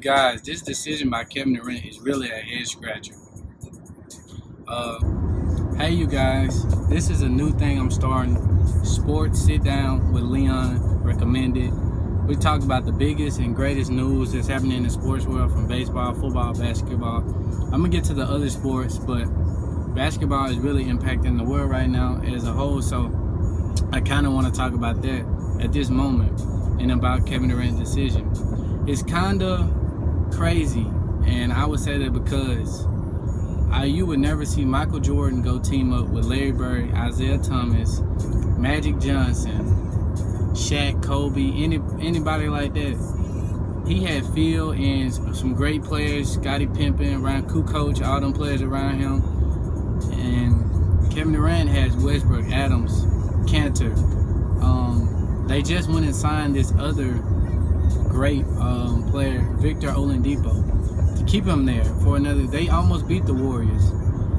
guys, this decision by Kevin Durant is really a head scratcher. Hey you guys, this is a new thing I'm starting. Sports Sit Down with Leon, recommended. We talk about the biggest and greatest news that's happening in the sports world, from baseball, football, basketball. I'm gonna get to the other sports, but basketball is really impacting the world right now as a whole, so I kind of want to talk about that at this moment and about Kevin Durant's decision. It's kind of crazy, and I would say that because you would never see Michael Jordan go team up with Larry Bird, Isaiah Thomas, Magic Johnson, Shaq, Kobe, anybody like that. He had Phil and some great players, Scottie Pippen, Ryan Kukoc, all them players around him. And Kevin Durant has Westbrook, Adams, Cantor. They just went and signed this other great player, Victor Oladipo, to keep him there for another. They almost beat the Warriors.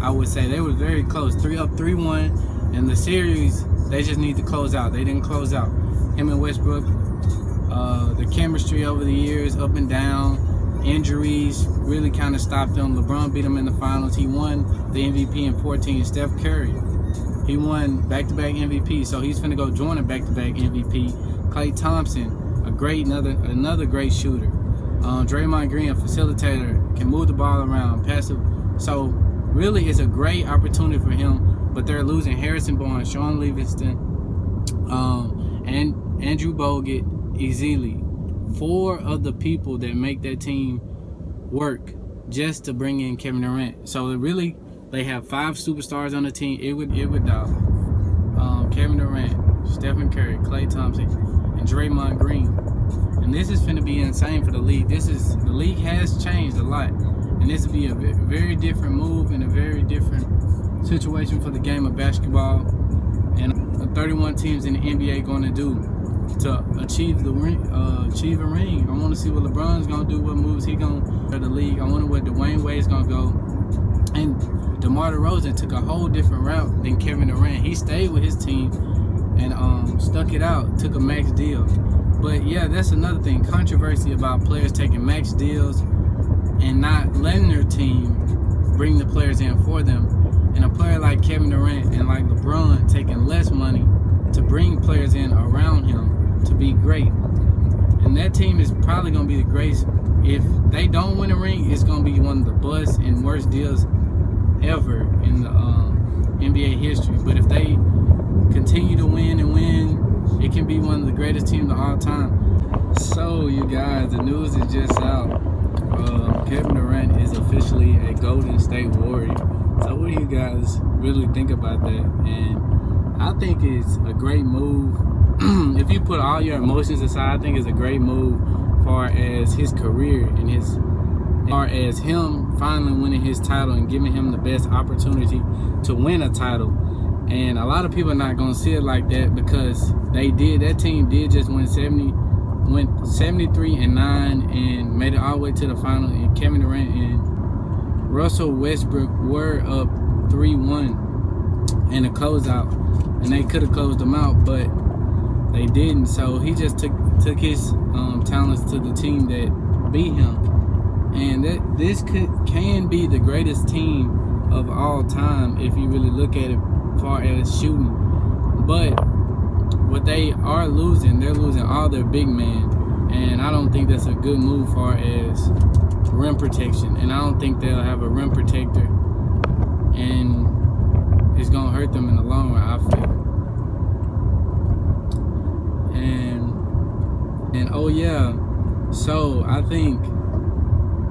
I would say they were very close, 3-1, and the series they just need to close out. They didn't close out. Him and Westbrook, the chemistry over the years, up and down, injuries really kind of stopped them. LeBron beat him in the finals. He won the MVP in 14. Steph Curry, he won back-to-back MVP, so he's finna go join a back-to-back MVP. Klay Thompson, another great shooter. Draymond Green, a facilitator, can move the ball around, passive. So really, it's a great opportunity for him. But they're losing Harrison Barnes, Sean Livingston, and Andrew Bogut, easily. 4 of the people that make that team work just to bring in Kevin Durant. So they have 5 superstars on the team. Iguodala, Kevin Durant, Stephen Curry, Klay Thompson, and Draymond Green. And this is finna be insane for the league. The league has changed a lot, and this will be a very different move and a very different situation for the game of basketball. And the 31 teams in the NBA going to do to achieve the ring, achieve a ring. I want to see what LeBron's gonna do, what moves he gonna for the league. I wonder where Dwayne Wade's gonna go. And DeMar DeRozan took a whole different route than Kevin Durant. He stayed with his team and stuck it out, took a max deal. But yeah, that's another thing, controversy about players taking max deals and not letting their team bring the players in for them. And a player like Kevin Durant and like LeBron taking less money to bring players in around him to be great. And that team is probably going to be the greatest. If they don't win a ring, it's going to be one of the bust and worst deals ever in the NBA history. But if they continue to win and win, it can be one of the greatest teams of all time. So you guys, the news is just out. Kevin Durant is officially a Golden State Warrior. So what do you guys really think about that? And I think it's a great move. If you put all your emotions aside, I think it's a great move as far as his career and as far as him finally winning his title and giving him the best opportunity to win a title. And a lot of people are not going to see it like that, because that team did just went 73-9 and made it all the way to the final. And Kevin Durant and Russell Westbrook were up 3-1 in a closeout, and they could have closed them out, but they didn't. So he just took his talents to the team that beat him, and this can be the greatest team of all time if you really look at it as far as shooting. But what they are losing, they're losing all their big men, and I don't think that's a good move as far as rim protection. And I don't think they'll have a rim protector, and it's gonna hurt them in the long run, I feel. And oh yeah, so I think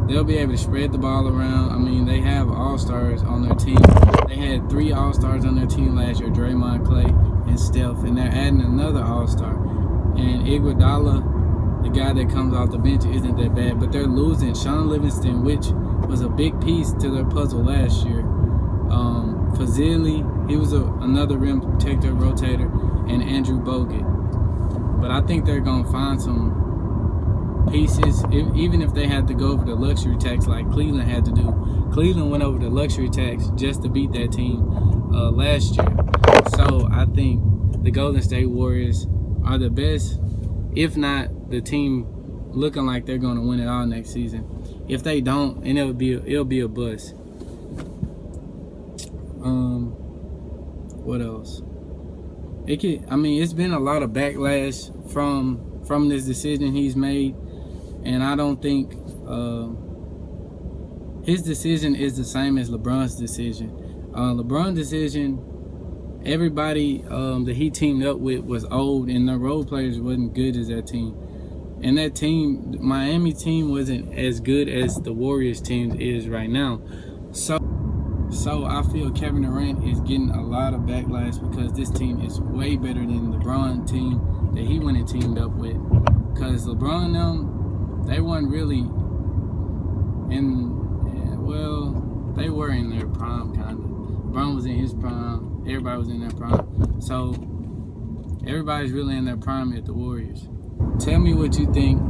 they'll be able to spread the ball around. I mean, they have all-stars on their team. They had 3 all-stars on their team last year, Draymond, Klay, and Steph, and they're adding another all-star. And Iguodala, the guy that comes off the bench, isn't that bad, but they're losing Sean Livingston, which was a big piece to their puzzle last year. Fazili, he was another rim protector, rotator, and Andrew Bogut. But I think they're going to find some pieces, even if they had to go over the luxury tax like Cleveland had to do. Cleveland went over the luxury tax just to beat that team last year. So I think the Golden State Warriors are the best, if not the team looking like they're going to win it all next season. If they don't, and it'll be a bust. What else? It's been a lot of backlash from this decision he's made, and I don't think his decision is the same as LeBron's decision. LeBron's decision, everybody that he teamed up with was old, and the role players wasn't good as that team. And that team, Miami team, wasn't as good as the Warriors team is right now. So I feel Kevin Durant is getting a lot of backlash because this team is way better than LeBron team that he went and teamed up with. Because LeBron and them, they weren't really they were in their prime, kind of. LeBron was in his prime. Everybody was in their prime. So everybody's really in their prime at the Warriors. Tell me what you think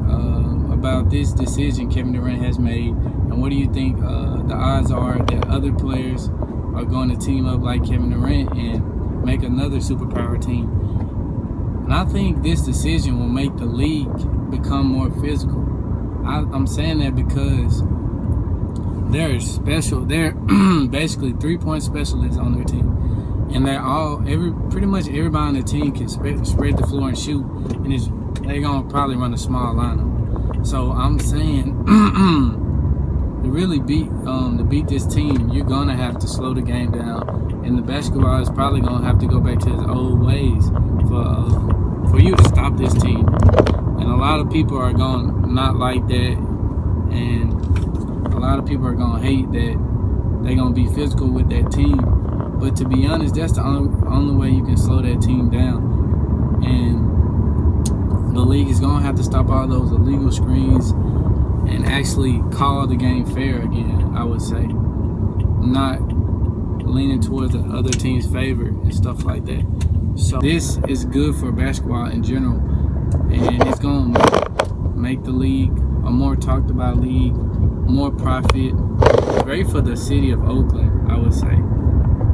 about this decision Kevin Durant has made, and what do you think the odds are that other players are going to team up like Kevin Durant and make another superpower team? And I think this decision will make the league become more physical. I'm saying that because they're basically 3-point specialists on their team. And pretty much everybody on the team can spread the floor and shoot, and they're gonna probably run a small lineup. So I'm saying, to really beat this team, you're gonna have to slow the game down, and the basketball is probably gonna have to go back to its old ways for you to stop this team. And a lot of people are gonna not like that, and a lot of people are gonna hate that they're gonna be physical with that team. But to be honest, that's the only way you can slow that team down. And the league is going to have to stop all those illegal screens and actually call the game fair again, I would say. Not leaning towards the other team's favor and stuff like that. So this is good for basketball in general. And it's going to make the league a more talked about league, more profit. Great for the city of Oakland, I would say.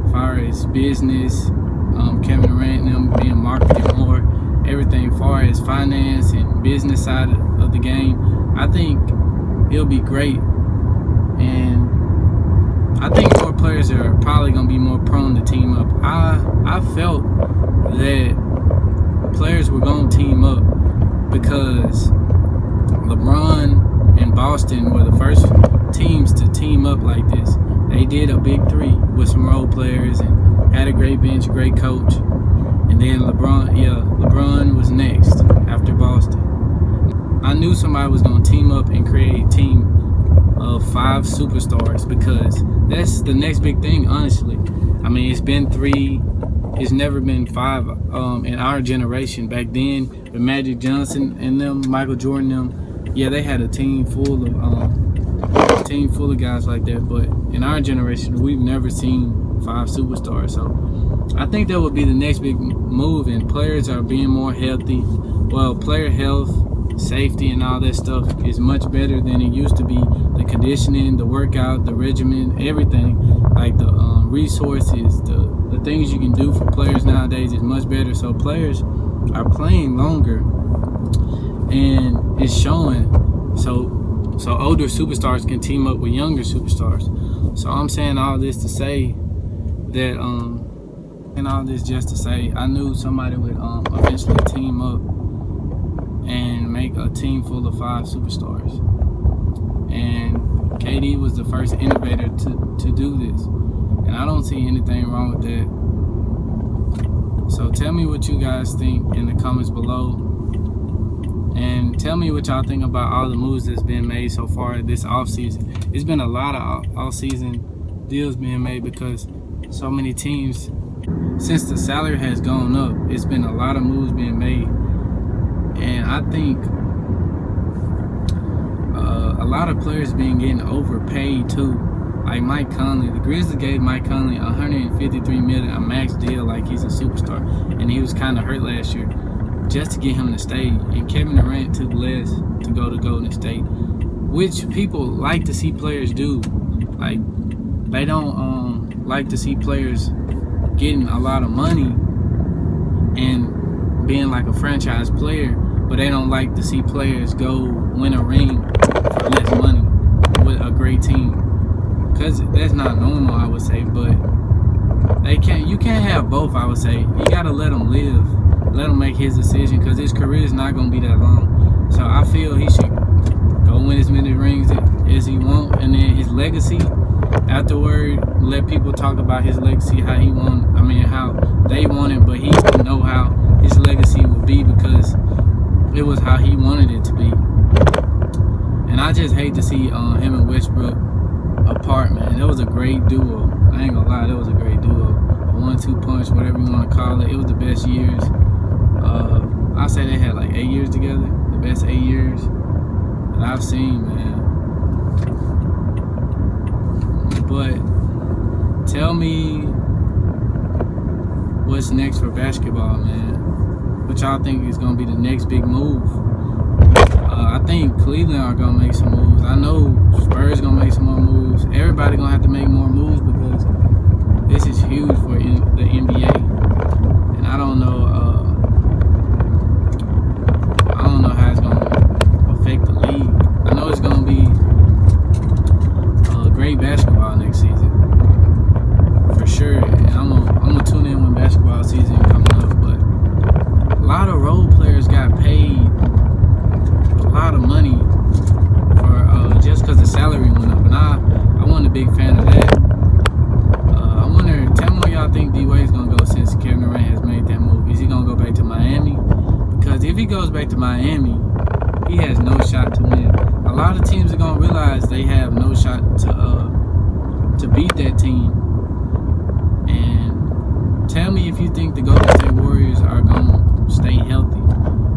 As far as business, Kevin Durant and them being marketed more, everything as far as finance and business side of the game, I think it'll be great. And I think more players are probably going to be more prone to team up. I felt that players were going to team up because LeBron and Boston were the first teams to team up like this. They did a big three with some role players and had a great bench, great coach. And then LeBron was next after Boston. I knew somebody was going to team up and create a team of 5 superstars, because that's the next big thing, honestly. I mean, it's been 3. It's never been 5 in our generation. Back then, with Magic Johnson and them, Michael Jordan them, yeah, they had a team full of guys like that. But in our generation, we've never seen 5 superstars. So I think that would be the next big move, and players are being more healthy. Well, player health, safety, and all that stuff is much better than it used to be. The conditioning, the workout, the regimen, everything, like the resources, the things you can do for players nowadays is much better. So players are playing longer, and it's showing. So older superstars can team up with younger superstars. So I'm saying all this to say that, and all this just to say, I knew somebody would eventually team up and make a team full of 5 superstars. And KD was the first innovator to do this. And I don't see anything wrong with that. So tell me what you guys think in the comments below. And tell me what y'all think about all the moves that's been made so far this offseason. It's been a lot of off-season deals being made because so many teams, since the salary has gone up, it's been a lot of moves being made. And I think a lot of players been getting overpaid too. Like Mike Conley, the Grizzlies gave Mike Conley $153 million, a max deal, like he's a superstar, and he was kind of hurt last year, just to get him to stay. And Kevin Durant took less to go to Golden State, which people like to see players do. Like, they don't like to see players getting a lot of money and being like a franchise player, but they don't like to see players go win a ring for less money with a great team. Because that's not normal, I would say, but you can't have both, I would say. You got to let him live, let him make his decision, because his career is not going to be that long. So I feel he should go win as many rings as he wants, and then his legacy, afterward, let people talk about his legacy, how he won, how they won it, but he know how his legacy would be because it was how he wanted it to be. And I just hate to see him and Westbrook apart, man. It was a great duo. I ain't gonna lie, that was a great duo. A 1-2 punch, whatever you want to call it. It was the best years. I say they had like 8 years together. The best 8 years that I've seen, man. But tell me what's next for basketball, man. What y'all think is gonna be the next big move? I think Cleveland are gonna make some moves. I know Spurs gonna make some more moves. Everybody gonna have to make more moves because this is huge for the NBA. And I don't know how it's gonna affect the league. I know it's gonna be great basketball next season for sure. And I'm gonna tune in when basketball season comes up. But a lot of role players got paid a lot of money for just because the salary went up, and I wasn't a big fan of that. I wonder, tell me what y'all think D-Wade's gonna go since Kevin Durant has made that move. Is he gonna go back to Miami? Because if he goes back to Miami, he has no shot to win. A lot of teams are gonna realize they have no shot to beat that team. And tell me if you think the Golden State Warriors are gonna stay healthy,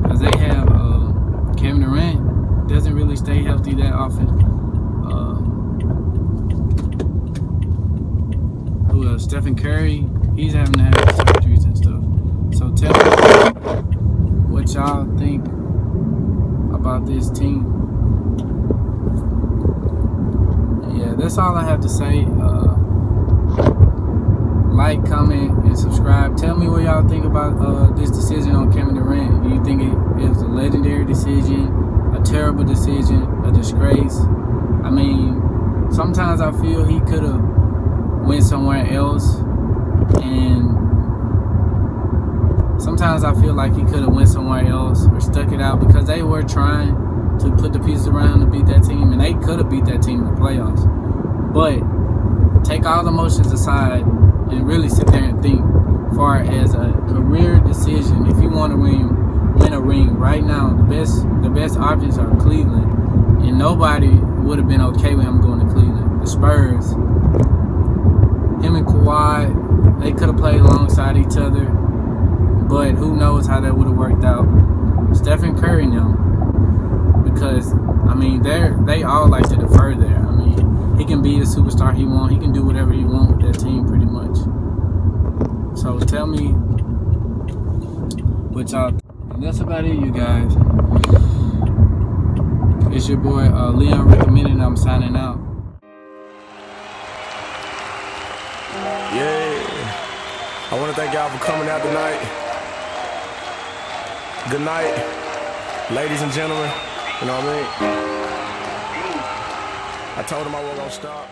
because they have Kevin Durant doesn't really stay healthy that often. Who else? Stephen Curry, he's having to have surgeries and stuff. So tell me what y'all think about this team. Yeah, that's all I have to say. Like, comment, and subscribe. Tell me what y'all think about this decision on Kevin Durant. Do you think it was a legendary decision, a terrible decision, a disgrace? Sometimes I feel he could have went somewhere else, and sometimes I feel like he could have went somewhere else or stuck it out, because they were trying to put the pieces around to beat that team, and they could have beat that team in the playoffs. But take all the emotions aside and really sit there and think, far as a career decision. If you want to win a ring right now, the best options are Cleveland, and nobody would have been okay with him going to Cleveland. The Spurs, him and Kawhi, they could have played alongside each other, but who knows how that would have worked out. Stephen Curry now, because they all like to defer there. He can be the superstar he wants. He can do whatever he wants with that team, pretty much. So tell me what y'all think. And that's about it, you guys. It's your boy Leon Recommended, and I'm signing out. Yeah, I want to thank y'all for coming out tonight. Good night, ladies and gentlemen. You know what I mean? I told them I wasn't gonna stop.